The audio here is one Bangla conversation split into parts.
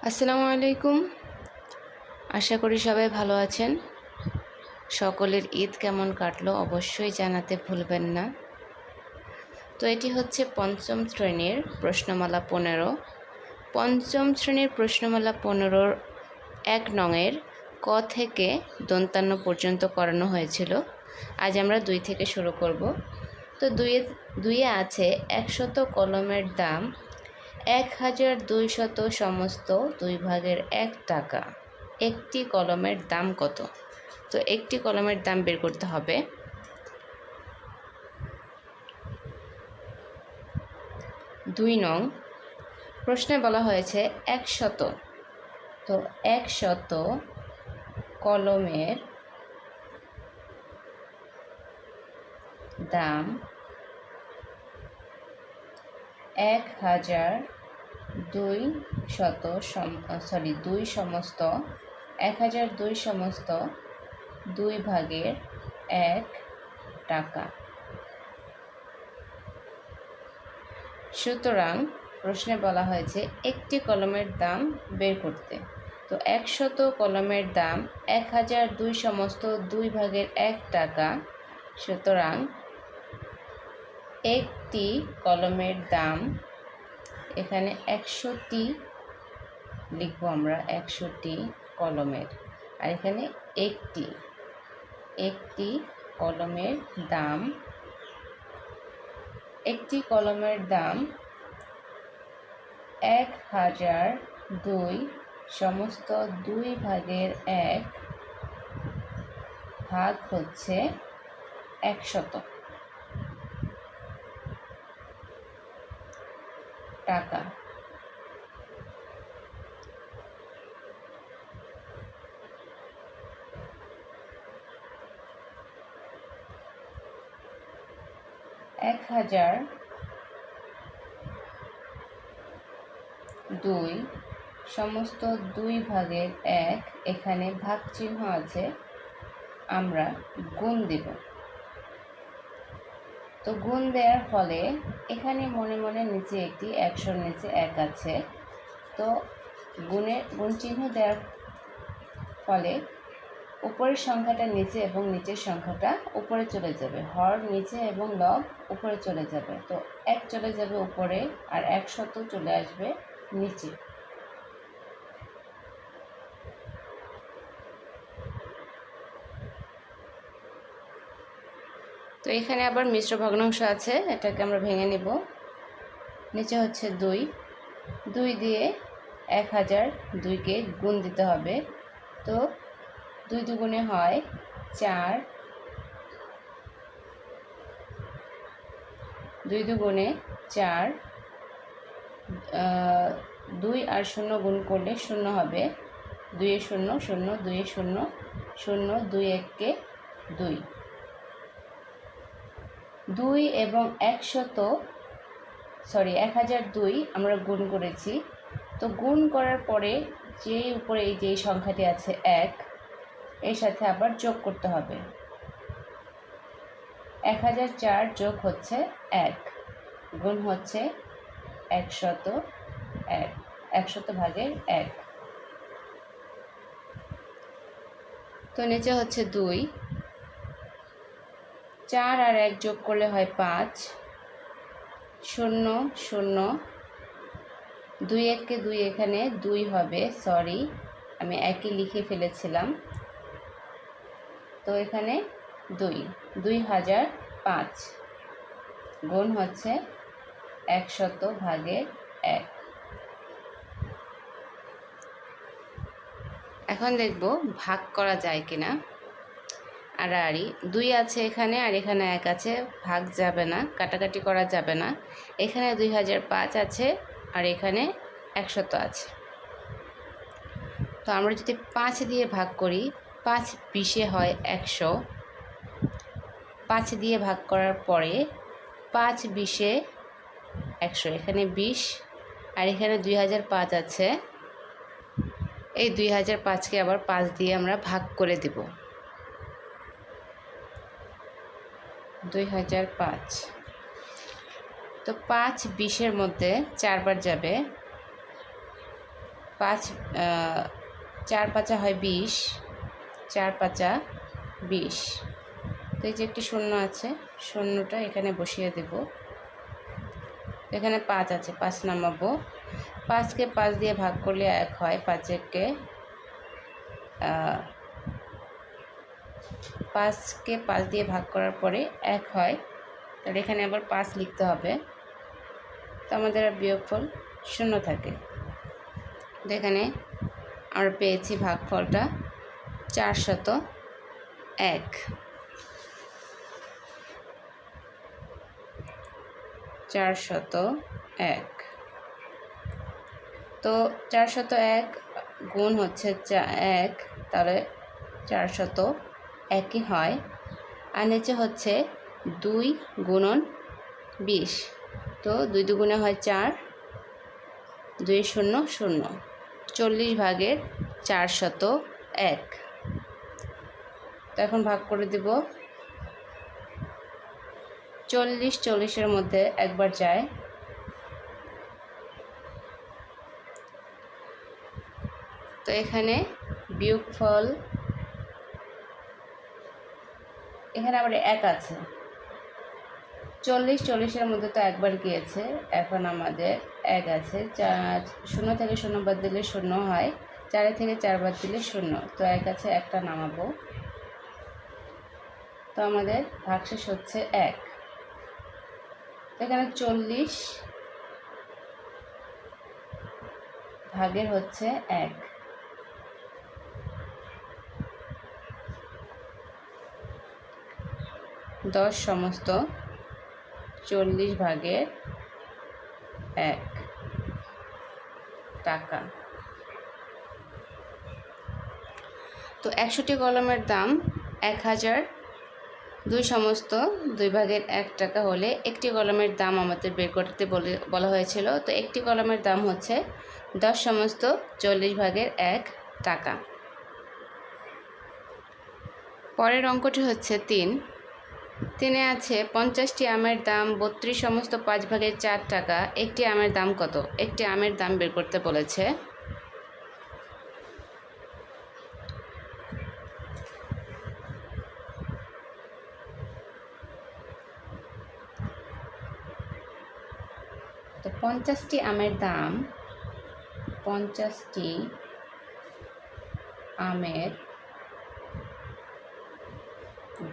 আসসালামু আলাইকুম। আশা করি সবাই ভালো আছেন। সকলের ঈদ কেমন কাটলো অবশ্যই জানাতে ভুলবেন না। তো এটি হচ্ছে পঞ্চম শ্রেণীর প্রশ্নমালা 15। পঞ্চম শ্রেণীর প্রশ্নমালা 15-র 1 নংয়ের ক থেকে দন্তান্ন পর্যন্ত করানো হয়েছিল। আজ আমরা 2 থেকে শুরু করব। তো দুইয়ে আছে 100 কলমের দাম 1200 সমস্ত 2 ভাগের 1 টাকা। একটি কলমের দাম কত? তো একটি কলমের দাম বের করতে হবে। 2 নং প্রশ্নে বলা হয়েছে 100। তো 100 কলমের দাম 2 সমস্ত 1002 সমস্ত 2 ভাগের 1 টাকা। সুতরাং প্রশ্নে বলা হয়েছে একটি কলমের দাম বের করতে। তো 100 কলমের দাম 1002 সমস্ত 2 ভাগের 1 টাকা। সুতরাং একটি কলমের দাম, এখানে 100টি লিখবো আমরা, 100টি কলমের, আর এখানে একটি কলমের দাম, একটি কলমের দাম 1002 সমস্ত 2 ভাগের 1 ভাগ হচ্ছে 100 টাকা। এক হাজার 2 সমস্ত 2 ভাগের 1, এখানে ভাগ চিহ্ন আছে, আমরা গুণ দেব। তো গুণ দেওয়ার ফলে এখানে মনে মনে নিচে একটি 100-র নিচে 1 আছে। তো গুণ চিহ্ন দেওয়ার ফলে উপরের সংখ্যাটা নিচে এবং নিচের সংখ্যাটা উপরে চলে যাবে, হর নিচে এবং লব উপরে চলে যাবে। তো 1 চলে যাবে উপরে আর 100 চলে আসবে নিচে। তো এখানে আবার মিশ্র ভগ্নাংশ আছে, এটাকে আমরা ভেঙে নেব। নিচে হচ্ছে 2 দিয়ে 1002কে গুণ দিতে হবে। তো 2 দুগুণে হয় 4, 2 দুগুণে 4, 2 আর 0 গুণ করলে 0 হবে, 2 এ 0 0, 2 এ 0 0, 2 1-কে 2। 2 এবং 1002 আমরা গুণ করেছি। তো গুণ করার পরে উপরে এই যে সংখ্যাটি আছে 1, এর সাথে আবার যোগ করতে হবে। 1004 যোগ হচ্ছে 1, গুণ হচ্ছে 100 ভাগের 1। তো নিচে হচ্ছে 2, 4 আর 1 যোগ করলে হয় 5, 0 0, 2 1-কে 2, এখানে 2 হবে, সরি আমি 1ই লিখে ফেলেছিলাম। তো এখানে 2005 গুণ হচ্ছে 100 ভাগের 1। এখন দেখব ভাগ করা যায় কিনা। আড়াআড়ি 2 আছে এখানে, আর এখানে 1 আছে, ভাগ যাবে না, কাটাকাটি করা যাবে না। এখানে 2005 আছে আর এখানে 100 আছে। তো আমরা যদি 5 দিয়ে ভাগ করি, 5 20-এ হয় 100। 5 দিয়ে ভাগ করার পরে 5 20-এ 100, এখানে 20 আর এখানে 2005 আছে। এই 2005-কে আবার 5 দিয়ে আমরা ভাগ করে দেব। 2005, তো 5 20-এর মধ্যে 4 বার যাবে, 4 পাঁচা হয় 20, 4 পাঁচা 20। তো এই যে একটি শূন্য আছে, শূন্যটা এখানে বসিয়ে দেব। এখানে 5 আছে, 5 নামাবো। 5কে 5 দিয়ে ভাগ করলে 1 হয়। 5কে 5 দিয়ে ভাগ করার পরে 1 হয়। তাহলে এখানে আবার 5 লিখতে হবে। তো আমাদের আর বিয়োগফল 0 থাকে। তো এখানে আমরা পেয়েছি ভাগফলটা 401। 401। তো 401 গুণ হচ্ছে 1, তাহলে 401ই হয়। আর নিচে হচ্ছে 2 গুণন 20। তো 2 দুগুণে হয় 4, 2 0 0, 40 ভাগের 401। তো এখন ভাগ করে দেব। 40 40-এর মধ্যে একবার যায়। তো এখানে বিয়োগফল, এখানে আবার 1 আছে। 40 40-এর মধ্যে তো একবার গিয়েছে, এখন আমাদের 1 আছে। 0 থেকে 0 বাদ দিলে 0 হয়, 4 থেকে 4 বাদ দিলে 0। তো 1 আছে, 1টা নামাবো। তো আমাদের ভাগশেষ হচ্ছে 1। এখানে 40 ভাগের হচ্ছে 1। 10 সমস্ত 40 ভাগের 1 টাকা। তো 100টি কলমের দাম 1000, 2 সমস্ত 2 ভাগের 1 টাকা হলে একটি কলমের দাম আমাদের বের করতে বলা হয়েছিল। তো একটি কলমের দাম হচ্ছে 10 সমস্ত 40 ভাগের 1 টাকা। পরের অঙ্কটি হচ্ছে 3। 3-এ আছে 50টি আমের দাম 32 সমস্ত 5 ভাগের 4 টাকা। একটি আমের দাম কত? একটি আমের দাম বের করতে বলেছে। তো 50টি আমের দাম, 50টি আমের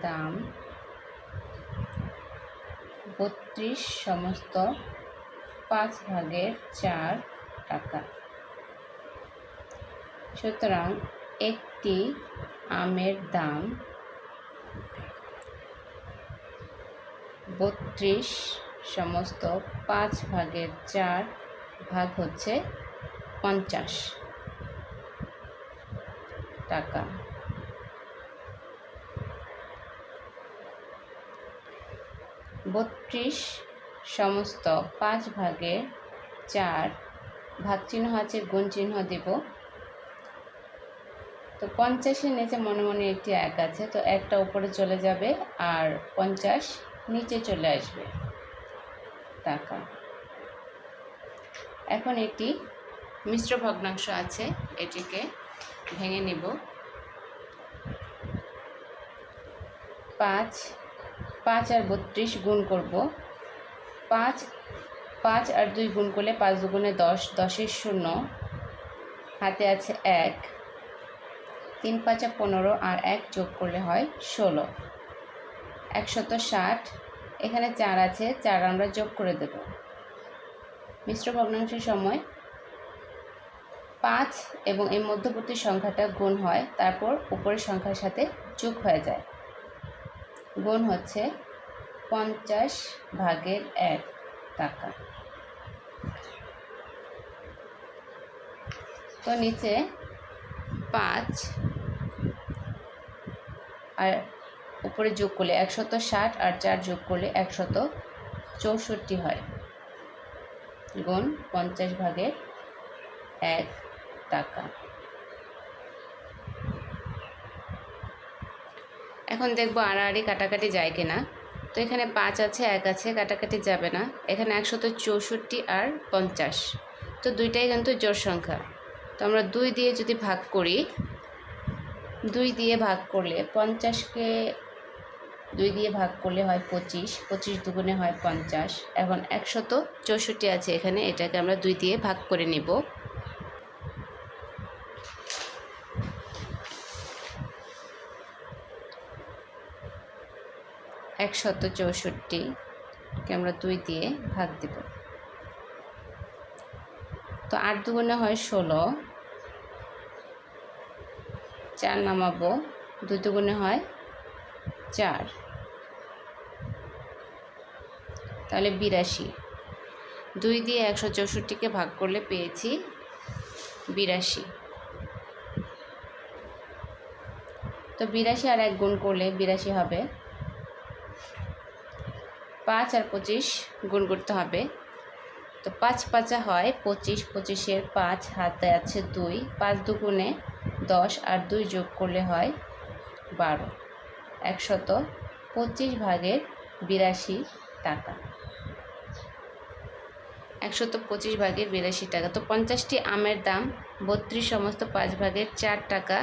দাম 32 সমস্ত 5 ভাগের 4 টাকা। সুতরাং একটি আমের দাম 32 সমস্ত 5 ভাগের 4 ভাগ হচ্ছে 50 টাকা। বত্রিশ সমস্ত 5 ভাগের 4, ভাগ চিহ্ন আছে, গুণ চিহ্ন দেব। তো 50-এর নিচে মনে মনে একটি 1 আছে, তো 1টা উপরে চলে যাবে আর 50 নিচে চলে আসবে টাকা। এখন একটি মিশ্র ভগ্নাংশ আছে, এটিকে ভেঙে নেব। 5 আর 32 গুণ করব। 5 আর 2 গুণ করলে 5 দুগুণে 10, 10-এর 0, হাতে আছে 1, 3 5 15 আর 1 যোগ করলে হয় 16, 160। এখানে 4 আছে, 4 আমরা যোগ করে দেব। মিশ্র ভগ্নাংশের সময় 5 এবং এই মধ্যবর্তী সংখ্যাটা গুণ হয়, তারপর উপরের সংখ্যার সাথে যোগ হয়ে যায়। গুণ হচ্ছে 50 ভাগের 1 টাকা। তো নিচে 5 আর উপরে যোগ করলে 160 আর 4 যোগ করলে 164 হয়, গুণ 50 ভাগের 1 টাকা। এখন দেখব আড়াআড়ি কাটাকাটি যায় কিনা। তো এখানে 5 আছে, 1 আছে, কাটাকাটি যাবে না। এখানে 164 আর 50, তো দুইটাই কিন্তু জোড় সংখ্যা। তো আমরা 2 দিয়ে যদি ভাগ করি, 2 দিয়ে ভাগ করলে 50কে 2 দিয়ে ভাগ করলে হয় 25, 25 দুগুণে হয় 50। এখন 164 আছে এখানে, এটাকে আমরা 2 দিয়ে ভাগ করে নিব। 164কে আমরা 2 দিয়ে ভাগ দিব। তো 8 দুগুণে হয় 16, 4 নামাবো, 2 দুগুণে হয় 4, তাহলে 82। 2 দিয়ে 164কে ভাগ করলে পেয়েছি 82। তো 82 আর 1 গুণ করলে 82 হবে। 5 আর 25 গুণ করতে হবে। তো 5 5 হয় 25, 25-এর 5 হাতে আছে 2, 5 দুগুণে 10 আর 2 যোগ করলে হয় 12। 125 ভাগের 82 টাকা। 125 ভাগের 82 টাকা। তো 50টি আমের দাম 32 সমস্ত 5 ভাগের 4 টাকা।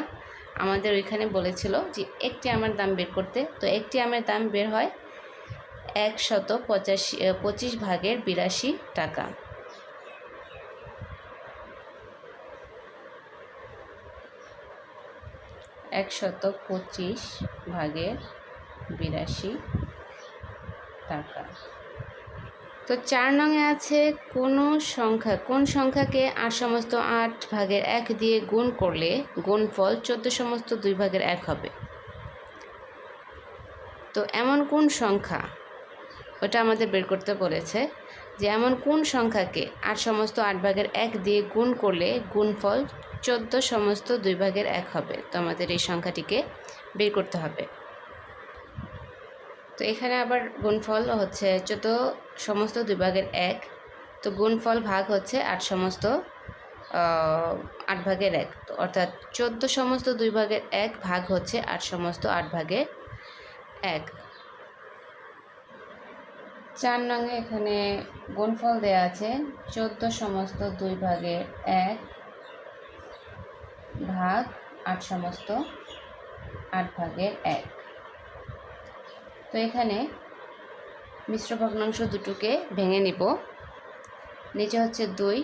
আমাদের ওইখানে বলেছিল যে একটি আমের দাম বের করতে। তো একটি আমের দাম বের হয় 125 ভাগের 82 টাকা। (125 ভাগের 82 টাকা। তো 4 নংয়ে আছে কোন সংখ্যাকে 8 সমস্ত 8 ভাগের 1 দিয়ে গুণ করলে গুণফল 14 সমস্ত 2 ভাগের 1 হবে। তো এমন কোন সংখ্যা, ওটা আমাদের বের করতে বলেছে যে এমন কোন সংখ্যাকে 8 সমস্ত 8 ভাগের 1 দিয়ে গুণ করলে গুণফল 14 সমস্ত 2 ভাগের 1 হবে। তো আমাদের এই সংখ্যাটিকে বের করতে হবে। তো এখানে আবার গুণফল হচ্ছে 14 সমস্ত 2 ভাগের 1। তো গুণফল ভাগ হচ্ছে 8 সমস্ত 8 ভাগের 1। তো অর্থাৎ 14 সমস্ত 2 ভাগের 1 ভাগ হচ্ছে 8 সমস্ত 8 ভাগের 1। 4 নংয়ে এখানে গুণফল দেয়া আছে 14 সমস্ত 2 ভাগের 1 ভাগ 8 সমস্ত 8 ভাগের 1। তো এখানে মিশ্র ভগ্নাংশ দুটোকে ভেঙে নিব। নিচে হচ্ছে 2,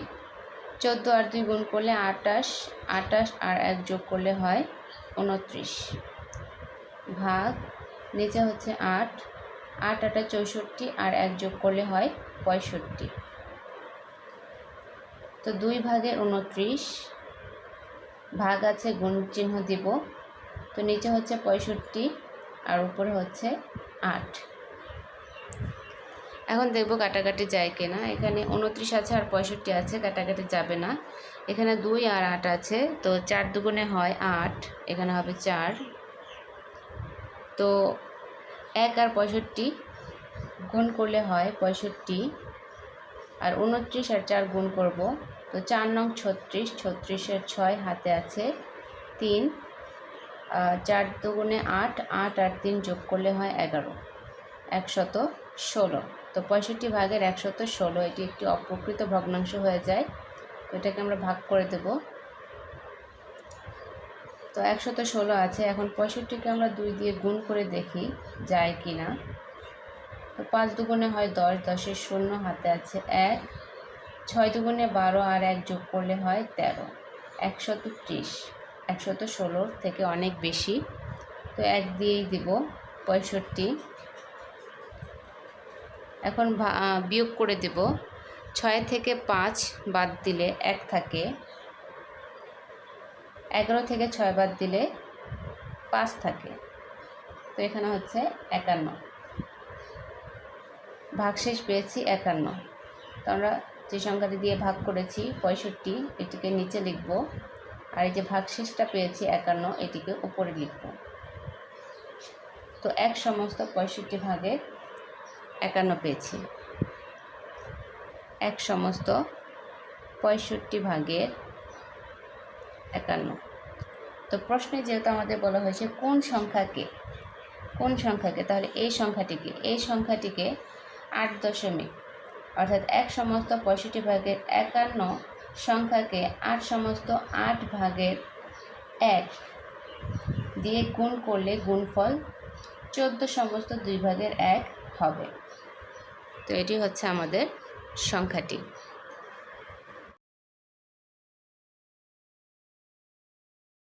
14 আর 2 গুণ করলে 28, 28 আর 1 যোগ করলে হয় 29 ভাগ, নিচে হচ্ছে 8, 8 8 64 আর 1 যোগ করলে হয় 65। তো 2 ভাগের 29 ভাগ আছে, গুণ চিহ্ন দিব। তো নিচে হচ্ছে 65 আর উপরে হচ্ছে 8। এখন দেখব কাটাকাটি যায় কিনা। এখানে 29 আছে আর 65 আছে, কাটাকাটি যাবে না। এখানে 2 আর 8 আছে, তো 4 দুগুণে হয় 8, এখানে হবে 4। তো 1 আর 65 গুণ করলে হয় 65, আর 29 আর 4 গুণ করব। তো 4 নং 36, 36-এর 6 হাতে আছে 3, 4 দুগুণে 8, 8 আর 3 যোগ করলে হয় 11, 116। তো 65 ভাগের 116 এটি একটি অপ্রকৃত ভগ্নাংশ হয়ে যায়। তো এটাকে আমরা ভাগ করে দেব। তো 116 আছে। এখন 65কে আমরা 2 দিয়ে গুণ করে দেখি যায় কি না। তো 5 দুগুণে হয় 10, 10-এর 0 হাতে আছে 1, 6 দুগুণে 12 আর 1 যোগ করলে হয় 13, 130। 116 থেকে অনেক বেশি, তো 1 দিয়েই দিব 65। এখন বিয়োগ করে দেব। 6 থেকে 5 বাদ দিলে 1 থাকে, 11 থেকে 6 বাদ দিলে 5 থাকে। তো এখানে হচ্ছে 51। ভাগশেষ পেয়েছি 51। তো আমরা যে সংখ্যাটি দিয়ে ভাগ করেছি 65, এটিকে নিচে লিখব, আর এই যে ভাগশেষটা পেয়েছি 51, এটিকে উপরে লিখব। তো 1 সমস্ত 65 ভাগের 51 পেয়েছি। 1 সমস্ত 65 ভাগের 51। তো প্রশ্নে যেহেতু আমাদের বলা হয়েছে কোন সংখ্যাকে, তাহলে এই সংখ্যাটিকে 8 দশমিক, অর্থাৎ 1 সমস্ত 65 ভাগের 51 সংখ্যাকে 8 সমস্ত 8 ভাগের 1 দিয়ে গুণ করলে গুণফল 14 সমস্ত 2 ভাগের 1 হবে। তো এটি হচ্ছে আমাদের সংখ্যাটি।